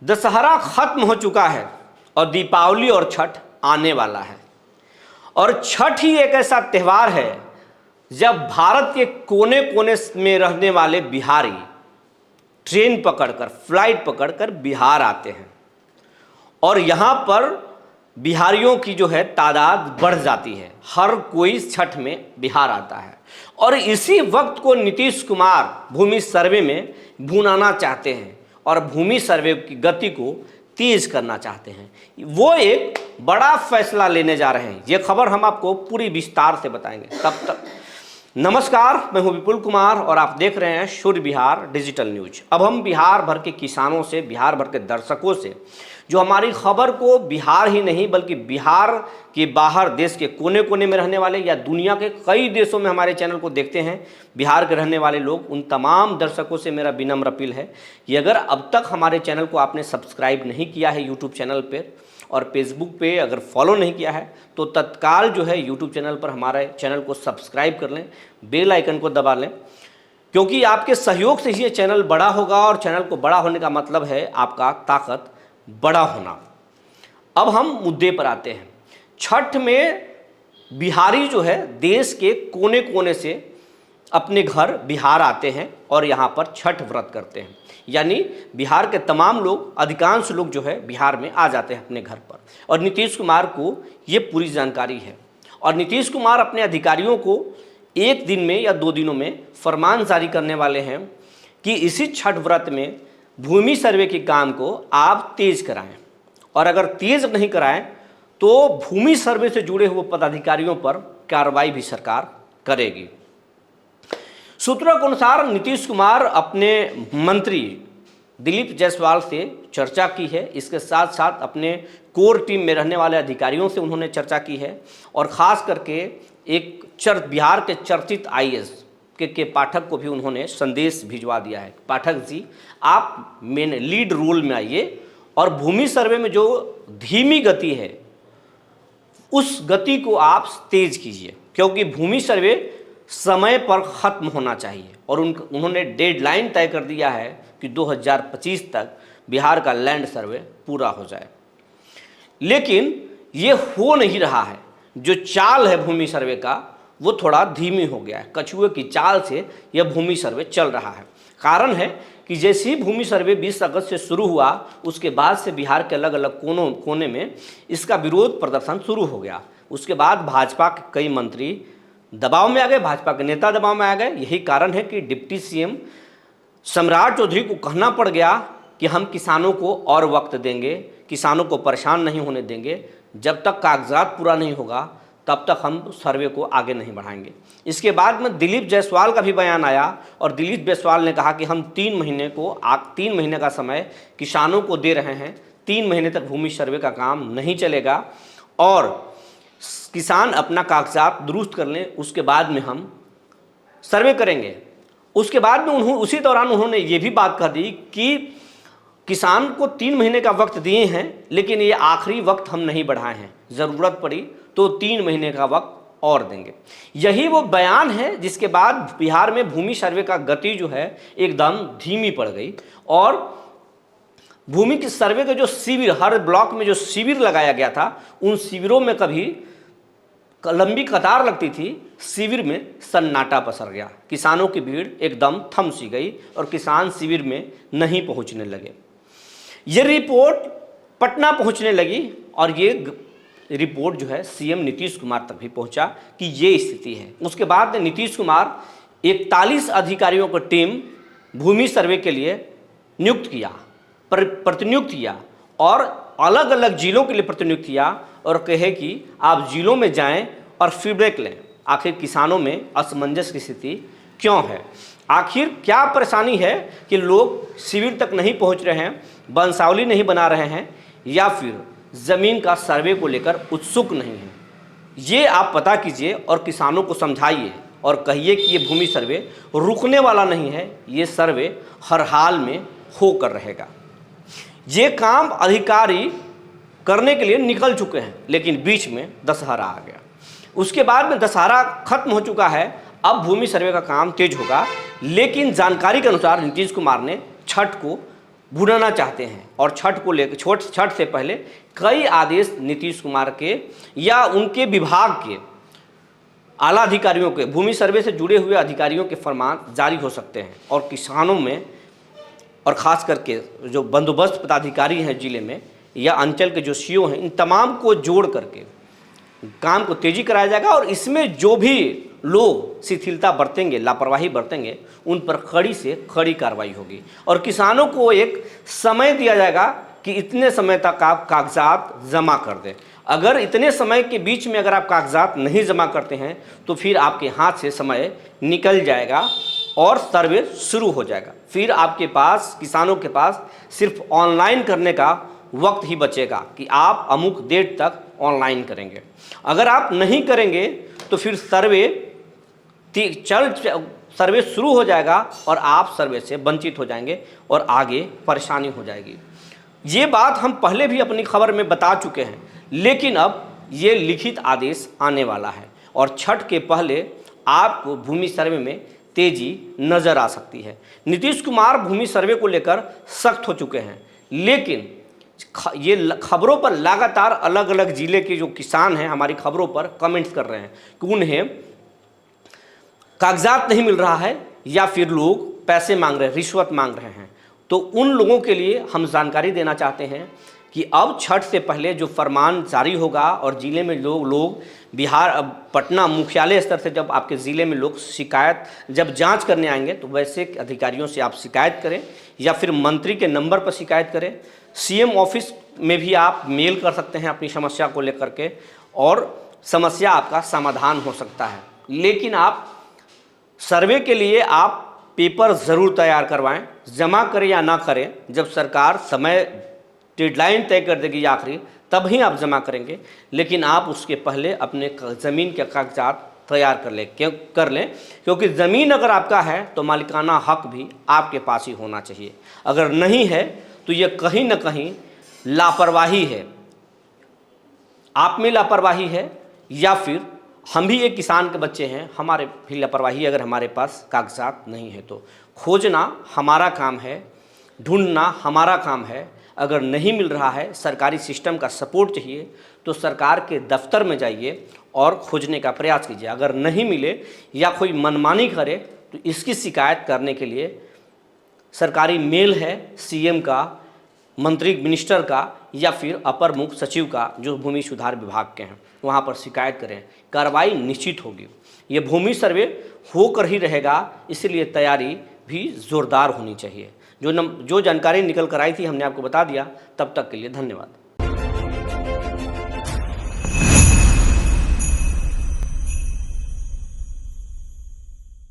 दशहरा खत्म हो चुका है और दीपावली और छठ आने वाला है। और छठ ही एक ऐसा त्यौहार है जब भारत के कोने कोने में रहने वाले बिहारी ट्रेन पकड़कर, फ्लाइट पकड़कर बिहार आते हैं और यहाँ पर बिहारियों की जो है तादाद बढ़ जाती है। हर कोई छठ में बिहार आता है और इसी वक्त को नीतीश कुमार भूमि सर्वे में भुनाना चाहते हैं और भूमि सर्वे की गति को तेज करना चाहते हैं। वो एक बड़ा फैसला लेने जा रहे हैं। ये खबर हम आपको पूरी विस्तार से बताएंगे। तब तक नमस्कार, मैं हूं विपुल कुमार और आप देख रहे हैं सूर्य बिहार डिजिटल न्यूज। अब हम बिहार भर के किसानों से, बिहार भर के दर्शकों से जो हमारी खबर को बिहार ही नहीं बल्कि बिहार के बाहर देश के कोने कोने में रहने वाले या दुनिया के कई देशों में हमारे चैनल को देखते हैं बिहार के रहने वाले लोग, उन तमाम दर्शकों से मेरा विनम्र अपील है कि अगर अब तक हमारे चैनल को आपने सब्सक्राइब नहीं किया है यूट्यूब चैनल पर और फेसबुक पे अगर फॉलो नहीं किया है तो तत्काल जो है यूट्यूब चैनल पर हमारे चैनल को सब्सक्राइब कर लें, बेल आइकन को दबा लें, क्योंकि आपके सहयोग से ही ये चैनल बड़ा होगा और चैनल को बड़ा होने का मतलब है आपका ताकत बड़ा होना। अब हम मुद्दे पर आते हैं। छठ में बिहारी जो है देश के कोने कोने से अपने घर बिहार आते हैं और यहाँ पर छठ व्रत करते हैं। यानी बिहार के तमाम लोग, अधिकांश लोग जो है बिहार में आ जाते हैं अपने घर पर। और नीतीश कुमार को ये पूरी जानकारी है और नीतीश कुमार अपने अधिकारियों को एक दिन में या 2 दिनों में फरमान जारी करने वाले हैं कि इसी छठ व्रत में भूमि सर्वे के काम को आप तेज कराएं और अगर तेज नहीं कराएं तो भूमि सर्वे से जुड़े हुए पदाधिकारियों पर कार्रवाई भी सरकार करेगी। सूत्रों के अनुसार नीतीश कुमार अपने मंत्री दिलीप जायसवाल से चर्चा की है। इसके साथ साथ अपने कोर टीम में रहने वाले अधिकारियों से उन्होंने चर्चा की है और ख़ास करके एक बिहार के चर्चित आईएएस के पाठक को भी उन्होंने संदेश भिजवा दिया है। पाठक जी, आप मेन लीड रोल में आइए और भूमि सर्वे में जो धीमी गति है उस गति को आप तेज कीजिए, क्योंकि भूमि सर्वे समय पर ख़त्म होना चाहिए। और उन्होंने डेडलाइन तय कर दिया है कि 2025 तक बिहार का लैंड सर्वे पूरा हो जाए। लेकिन ये हो नहीं रहा है। जो चाल है भूमि सर्वे का वो थोड़ा धीमी हो गया है। कछुए की चाल से यह भूमि सर्वे चल रहा है। कारण है कि जैसे ही भूमि सर्वे 20 अगस्त से शुरू हुआ उसके बाद से बिहार के अलग अलग कोने में इसका विरोध प्रदर्शन शुरू हो गया। उसके बाद भाजपा के कई मंत्री दबाव में आ गए, भाजपा के नेता दबाव में आ गए। यही कारण है कि डिप्टी सीएम सम्राट चौधरी को कहना पड़ गया कि हम किसानों को और वक्त देंगे, किसानों को परेशान नहीं होने देंगे। जब तक कागजात पूरा नहीं होगा तब तक हम सर्वे को आगे नहीं बढ़ाएंगे। इसके बाद में दिलीप जायसवाल का भी बयान आया और दिलीप जायसवाल ने कहा कि हम 3 महीने का समय किसानों को दे रहे हैं। 3 महीने तक भूमि सर्वे का काम नहीं चलेगा और किसान अपना कागजात दुरुस्त कर लें, उसके बाद में हम सर्वे करेंगे। उसके बाद में उसी दौरान उन्होंने ये भी बात कह दी कि किसान को 3 महीने का वक्त दिए हैं लेकिन ये आखिरी वक्त हम नहीं बढ़ाए हैं, ज़रूरत पड़ी तो 3 महीने का वक्त और देंगे। यही वो बयान है जिसके बाद बिहार में भूमि सर्वे का गति जो है एकदम धीमी पड़ गई और भूमि के सर्वे के जो शिविर, हर ब्लॉक में जो शिविर लगाया गया था उन शिविरों में कभी लंबी कतार लगती थी, शिविर में सन्नाटा पसर गया। किसानों की भीड़ एकदम थम सी गई और किसान शिविर में नहीं पहुंचने लगे। ये रिपोर्ट पटना पहुंचने लगी और ये रिपोर्ट जो है सीएम नीतीश कुमार तक भी पहुंचा कि ये स्थिति है। उसके बाद नीतीश कुमार 41 अधिकारियों की टीम भूमि सर्वे के लिए नियुक्त किया, प्रतिनियुक्त किया और अलग अलग जिलों के लिए प्रतिनियुक्त किया और कहे कि आप जिलों में जाएं और फीडबैक लें। आखिर किसानों में असमंजस की स्थिति क्यों है, आखिर क्या परेशानी है कि लोग शिविर तक नहीं पहुंच रहे हैं, वंशावली नहीं बना रहे हैं या फिर ज़मीन का सर्वे को लेकर उत्सुक नहीं है। ये आप पता कीजिए और किसानों को समझाइए और कहिए कि ये भूमि सर्वे रुकने वाला नहीं है, ये सर्वे हर हाल में होकर रहेगा। ये काम अधिकारी करने के लिए निकल चुके हैं लेकिन बीच में दशहरा आ गया। उसके बाद में दशहरा खत्म हो चुका है, अब भूमि सर्वे का काम तेज होगा। लेकिन जानकारी के अनुसार नीतीश कुमार ने छठ को भुनाना चाहते हैं और छठ को लेकर छठ से पहले कई आदेश नीतीश कुमार के या उनके विभाग के आला अधिकारियों के, भूमि सर्वे से जुड़े हुए अधिकारियों के फरमान जारी हो सकते हैं और किसानों में और ख़ास करके जो बंदोबस्त पदाधिकारी हैं जिले में या अंचल के जो सीओ हैं, इन तमाम को जोड़ करके काम को तेज़ी कराया जाएगा और इसमें जो भी लोग शिथिलता बरतेंगे, लापरवाही बरतेंगे, उन पर कड़ी से कड़ी कार्रवाई होगी और किसानों को एक समय दिया जाएगा कि इतने समय तक आप कागजात जमा कर दें। अगर इतने समय के बीच में अगर आप कागजात नहीं जमा करते हैं तो फिर आपके हाथ से समय निकल जाएगा और सर्वे शुरू हो जाएगा। फिर आपके पास, किसानों के पास सिर्फ ऑनलाइन करने का वक्त ही बचेगा कि आप अमुक डेट तक ऑनलाइन करेंगे। अगर आप नहीं करेंगे तो फिर सर्वे शुरू हो जाएगा और आप सर्वे से वंचित हो जाएंगे और आगे परेशानी हो जाएगी। ये बात हम पहले भी अपनी खबर में बता चुके हैं, लेकिन अब ये लिखित आदेश आने वाला है और छठ के पहले आपको भूमि सर्वे में तेजी नज़र आ सकती है। नीतीश कुमार भूमि सर्वे को लेकर सख्त हो चुके हैं, लेकिन ये खबरों पर लगातार अलग अलग ज़िले के जो किसान हैं हमारी खबरों पर कमेंट्स कर रहे हैं कि उन्हें कागजात नहीं मिल रहा है या फिर लोग पैसे मांग रहे हैं, रिश्वत मांग रहे हैं। तो उन लोगों के लिए हम जानकारी देना चाहते हैं कि अब छठ से पहले जो फरमान जारी होगा और ज़िले में लोग बिहार पटना मुख्यालय स्तर से जब आपके ज़िले में लोग शिकायत जब जांच करने आएंगे तो वैसे अधिकारियों से आप शिकायत करें या फिर मंत्री के नंबर पर शिकायत करें। सीएम ऑफिस में भी आप मेल कर सकते हैं अपनी समस्या को लेकर के और समस्या आपका समाधान हो सकता है। लेकिन आप सर्वे के लिए आप पेपर ज़रूर तैयार करवाएं, जमा करें या ना करें, जब सरकार समय डेडलाइन तय कर देगी आखिरी तब ही आप जमा करेंगे, लेकिन आप उसके पहले अपने ज़मीन के कागजात तैयार कर लें क्योंकि ज़मीन अगर आपका है तो मालिकाना हक भी आपके पास ही होना चाहिए। अगर नहीं है तो ये कहीं ना कहीं लापरवाही है, आप में लापरवाही है या फिर हम भी एक किसान के बच्चे हैं, हमारे भी लापरवाही। अगर हमारे पास कागजात नहीं है तो खोजना हमारा काम है, ढूंढना हमारा काम है। अगर नहीं मिल रहा है, सरकारी सिस्टम का सपोर्ट चाहिए तो सरकार के दफ्तर में जाइए और खोजने का प्रयास कीजिए। अगर नहीं मिले या कोई मनमानी करे तो इसकी शिकायत करने के लिए सरकारी मेल है सीएम का, मंत्री मिनिस्टर का या फिर अपर मुख्य सचिव का जो भूमि सुधार विभाग के हैं, वहाँ पर शिकायत करें, कार्रवाई निश्चित होगी। ये भूमि सर्वे होकर ही रहेगा, इसलिए तैयारी भी ज़ोरदार होनी चाहिए। जो जानकारी निकल कर आई थी हमने आपको बता दिया। तब तक के लिए धन्यवाद।